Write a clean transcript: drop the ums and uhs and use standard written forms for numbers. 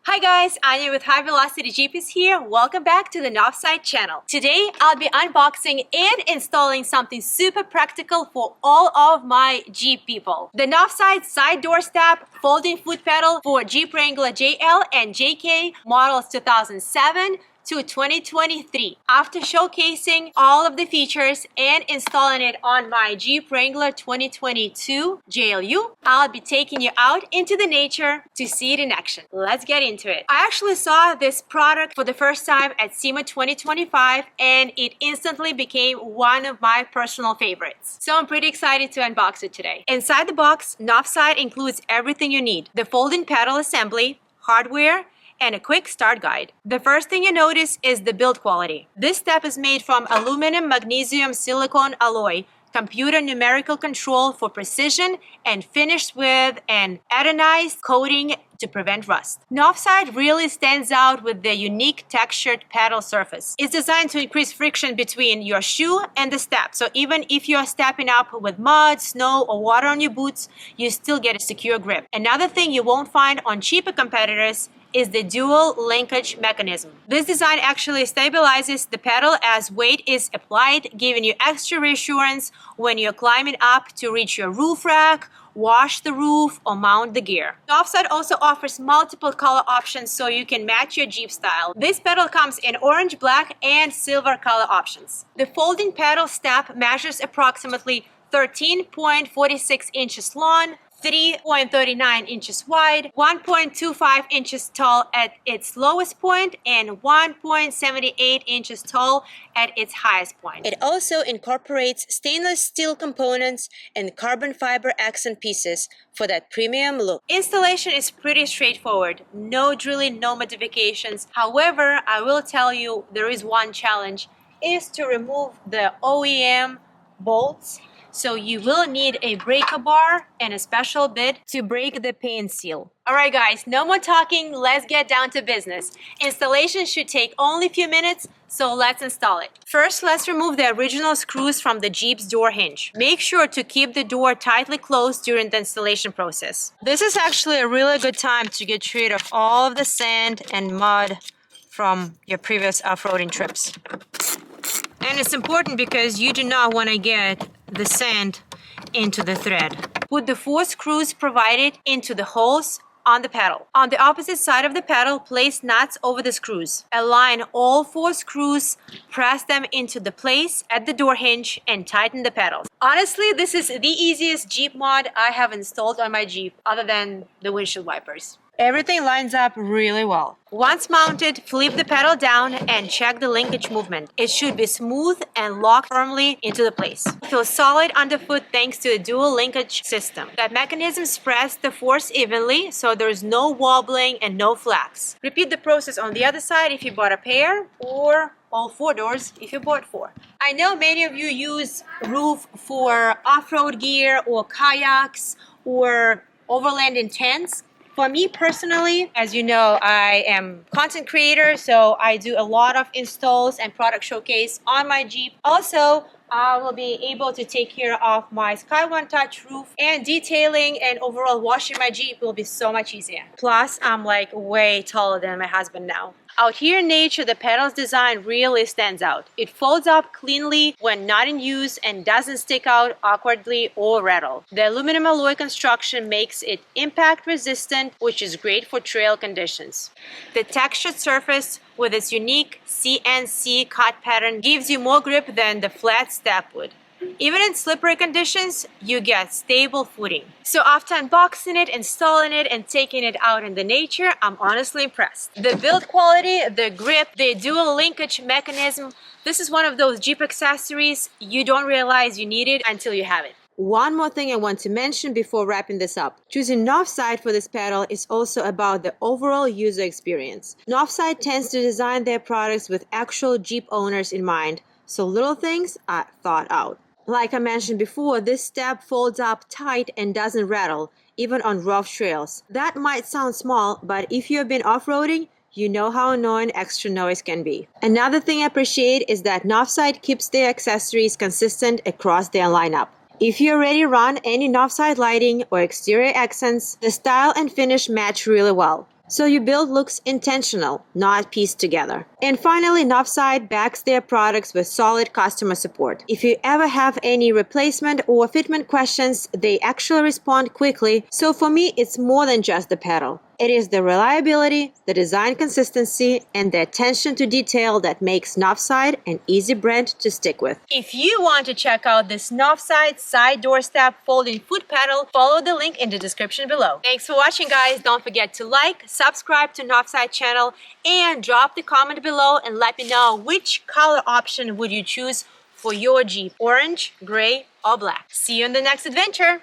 Hi guys, Anya with High Velocity Jeep is here. Welcome back to the Novsight channel. Today I'll be unboxing and installing something super practical for all of my Jeep people. The Novsight side door step folding foot pedal for Jeep Wrangler JL and JK models 2007 to 2023. After showcasing all of the features and installing it on my Jeep Wrangler 2022 JLU, I'll be taking you out into the nature to see it in action. Let's get into it. I actually saw this product for the first time at SEMA 2025 and it instantly became one of my personal favorites. So I'm pretty excited to unbox it today. Inside the box, Novsight includes everything you need: the folding pedal assembly, hardware, and a quick start guide. The first thing you notice is the build quality. This step is made from aluminum magnesium silicone alloy, computer numerical control for precision, and finished with an anodized coating to prevent rust. Novsight really stands out with the unique textured pedal surface. It's designed to increase friction between your shoe and the step, so even if you're stepping up with mud, snow, or water on your boots, you still get a secure grip. Another thing you won't find on cheaper competitors is the dual linkage mechanism. This design actually stabilizes the pedal as weight is applied, giving you extra reassurance when you're climbing up to reach your roof rack, wash the roof, or mount the gear. Novsight also offers multiple color options so you can match your Jeep style. This pedal comes in orange, black, and silver color options. The folding pedal step measures approximately 13.46 inches long, 3.39 inches wide, 1.25 inches tall at its lowest point, and 1.78 inches tall at its highest point. It also incorporates stainless steel components and carbon fiber accent pieces for that premium look. Installation is pretty straightforward. No drilling, no modifications. However, I will tell you there is one challenge, is to remove the OEM bolts. So you will need a breaker bar and a special bit to break the paint seal. Alright guys, no more talking, let's get down to business. Installation should take only a few minutes, so let's install it. First, let's remove the original screws from the Jeep's door hinge. Make sure to keep the door tightly closed during the installation process. This is actually a really good time to get rid of all of the sand and mud from your previous off-roading trips. And it's important because you do not want to get the sand into the thread. Put the 4 screws provided into the holes on the pedal. On the opposite side of the pedal, place nuts over the screws. Align all 4 screws, press them into the place at the door hinge, and tighten the pedals. Honestly, this is the easiest Jeep mod I have installed on my Jeep, other than the windshield wipers. Everything lines up really well. Once mounted, flip the pedal down and check the linkage movement. It should be smooth and locked firmly into the place. Feel solid underfoot thanks to a dual linkage system. That mechanism spreads the force evenly, so there's no wobbling and no flax. Repeat the process on the other side if you bought a pair, or all 4 doors if you bought 4. I know many of you use roof for off-road gear or kayaks or overlanding tents. For me personally, as you know, I am a content creator, so I do a lot of installs and product showcase on my Jeep. Also, I will be able to take care of my Sky One Touch roof, and detailing and overall washing my Jeep will be so much easier. Plus, I'm like way taller than my husband now. Out here in nature, the pedal's design really stands out. It folds up cleanly when not in use and doesn't stick out awkwardly or rattle. The aluminum alloy construction makes it impact resistant, which is great for trail conditions. The textured surface with its unique CNC cut pattern gives you more grip than the flat step would. Even in slippery conditions, you get stable footing. So after unboxing it, installing it, and taking it out in the nature, I'm honestly impressed. The build quality, the grip, the dual linkage mechanism, this is one of those Jeep accessories you don't realize you need it until you have it. One more thing I want to mention before wrapping this up. Choosing Novsight for this pedal is also about the overall user experience. Novsight tends to design their products with actual Jeep owners in mind, so little things are thought out. Like I mentioned before, this step folds up tight and doesn't rattle, even on rough trails. That might sound small, but if you've been off-roading, you know how annoying extra noise can be. Another thing I appreciate is that Novsight keeps their accessories consistent across their lineup. If you already run any Novsight lighting or exterior accents, the style and finish match really well. so your build looks intentional, not pieced together. And finally, Novsight backs their products with solid customer support. If you ever have any replacement or fitment questions, they actually respond quickly. So for me, it's more than just the pedal. It is the reliability, the design consistency, and the attention to detail that makes Novsight an easy brand to stick with. If you want to check out this Novsight side doorstep folding foot pedal, follow the link in the description below. Thanks for watching, guys. Don't forget to like, subscribe to Novsight channel, and drop the comment below and let me know which color option would you choose for your Jeep, orange, gray, or black. See you in the next adventure.